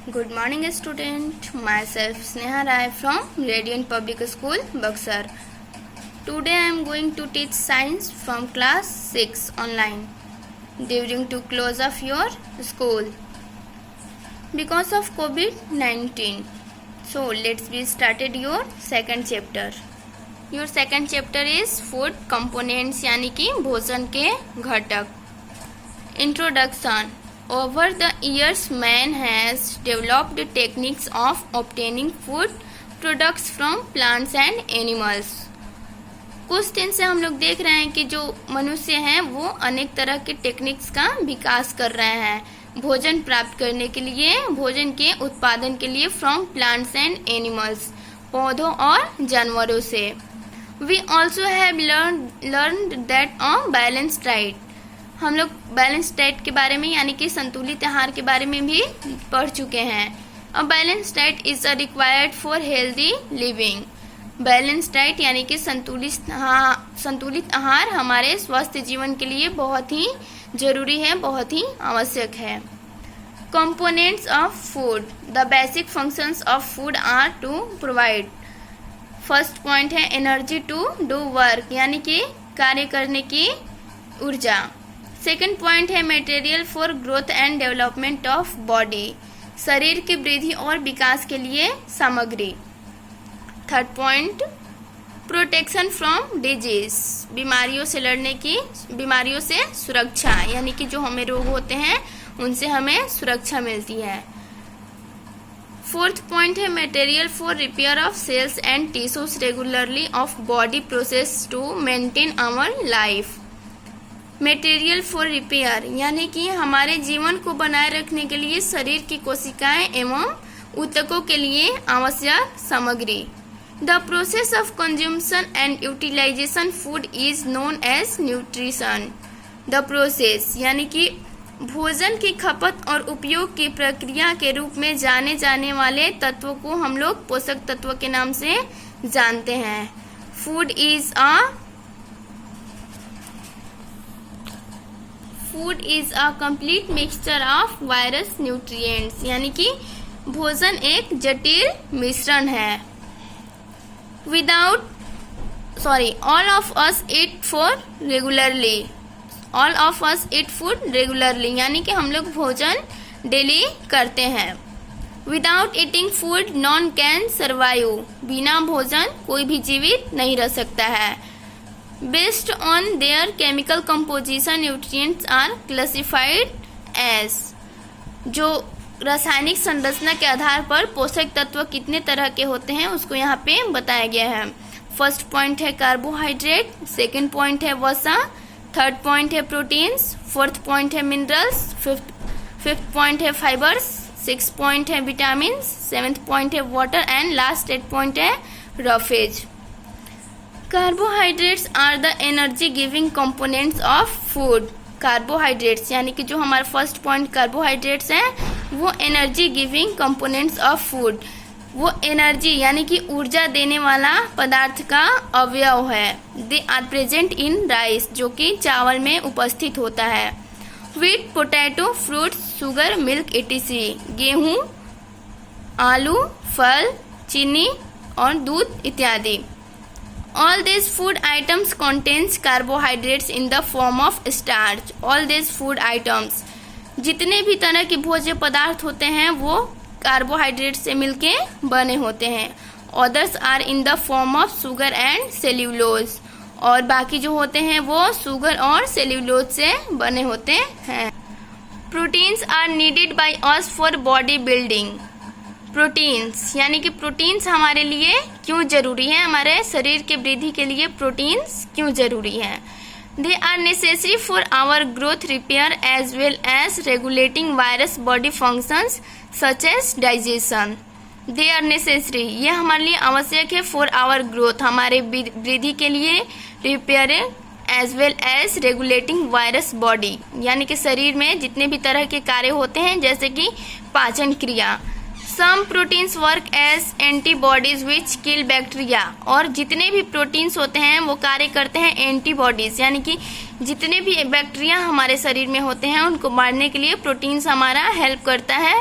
Good morning, student. Myself Sneha Rai from Radiant Public School, Buxar. Today I am going to teach science from class 6 online during to close of your school because of COVID-19. So let's be started your second chapter. Your second chapter is food components यानी कि भोजन के घटक. Introduction. Over the years, man has developed techniques of obtaining food products from plants and animals. कुछ दिन से हम लोग देख रहे हैं कि जो मनुष्य हैं वो अनेक तरह के टेक्निक्स का विकास कर रहे हैं भोजन प्राप्त करने के लिए, भोजन के उत्पादन के लिए फ्रॉम प्लांट्स एंड एनिमल्स, पौधों और जानवरों से. We also have learned that on balanced diet. हम लोग बैलेंस डाइट के बारे में यानी कि संतुलित आहार के बारे में भी पढ़ चुके हैं. A balance diet is a required for healthy living. Balance diet यानी कि संतुलित आहार हमारे स्वस्थ जीवन के लिए बहुत ही जरूरी है, बहुत ही आवश्यक है. Components of food. The basic functions of food are to provide. First point है एनर्जी टू डू वर्क यानी कि कार्य करने की ऊर्जा. सेकेंड पॉइंट है material for growth and development of body. शरीर की वृद्धि और विकास के लिए सामग्री. Third point protection from disease. बीमारियों से लड़ने की, बीमारियों से सुरक्षा यानी कि जो हमें रोग होते हैं उनसे हमें सुरक्षा मिलती है. फोर्थ पॉइंट है material for repair of cells and tissues regularly of body process to maintain our life. Material for repair यानी कि हमारे जीवन को बनाए रखने के लिए शरीर की कोशिकाएं एवं ऊतकों के लिए आवश्यक सामग्री. The process of consumption and utilization food is known as nutrition. The process यानी कि भोजन की खपत और उपयोग की प्रक्रिया के रूप में जाने जाने वाले तत्वों को हम लोग पोषक तत्व के नाम से जानते हैं. Food is a complete mixture of various nutrients यानी कि भोजन एक जटिल मिश्रण है. All of us eat food regularly यानी कि हम लोग भोजन डेली करते हैं. Without eating food none can survive. बिना भोजन कोई भी जीवित नहीं रह सकता है. Based on their chemical composition nutrients are classified as. जो रासायनिक संरचना के आधार पर पोषक तत्व कितने तरह के होते हैं उसको यहाँ पे बताया गया है. फर्स्ट पॉइंट है कार्बोहाइड्रेट, सेकंड पॉइंट है वसा, थर्ड पॉइंट है प्रोटीन्स, फोर्थ पॉइंट है मिनरल्स, फिफ्थ पॉइंट है फाइबर्स, सिक्स पॉइंट है विटामिन, सेवेंथ पॉइंट है वाटर एंड लास्ट 8 पॉइंट है roughage. Carbohydrates are the energy giving components of food. Carbohydrates यानी कि जो हमारा फर्स्ट पॉइंट कार्बोहाइड्रेट्स हैं वो energy giving components of food. वो एनर्जी यानी कि ऊर्जा देने वाला पदार्थ का अवयव है. They are present in rice जो कि चावल में उपस्थित होता है. Wheat, potato, fruits, sugar, milk etc. गेहूं, आलू, फल, चीनी और दूध इत्यादि. All these food items contains carbohydrates in the form of starch. All these food items जितने भी तरह के भोज्य पदार्थ होते हैं वो कार्बोहाइड्रेट से मिलके बने होते हैं. Others are in the form of sugar and cellulose. और बाकी जो होते हैं वो शुगर और सेल्यूलोज से बने होते हैं. Proteins are needed by us for body building. Proteins यानी कि प्रोटीन्स हमारे लिए क्यों जरूरी है, हमारे शरीर के वृद्धि के लिए प्रोटीन्स क्यों जरूरी है. They are necessary for our growth, repair as well as regulating various body functions such as digestion. They are necessary ये हमारे लिए आवश्यक है फॉर आवर ग्रोथ हमारे वृद्धि के लिए, repair as well as regulating various body यानी कि शरीर में जितने भी तरह के कार्य होते हैं जैसे कि पाचन क्रिया. Some proteins work as antibodies which kill bacteria. और जितने भी प्रोटीन्स होते हैं वो कार्य करते हैं एंटीबॉडीज यानी कि जितने भी बैक्टीरिया हमारे शरीर में होते हैं उनको मारने के लिए प्रोटीन्स हमारा हेल्प करता है.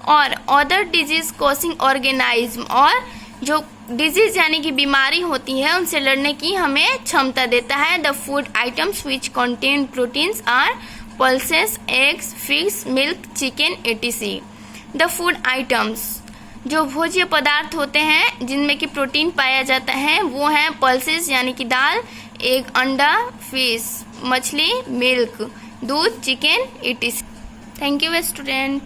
और अदर डिजीज कॉजिंग ऑर्गेनिज्म, और जो डिजीज यानी कि बीमारी होती है उनसे लड़ने की हमें क्षमता देता है। The food items which contain proteins are pulses, eggs, fish, milk, chicken etc. The food items, जो भोज्य पदार्थ होते हैं जिनमें कि प्रोटीन पाया जाता है वो हैं पल्सेस यानी कि दाल, एग अंडा, फिश मछली, मिल्क दूध, chicken etc. Thank you student.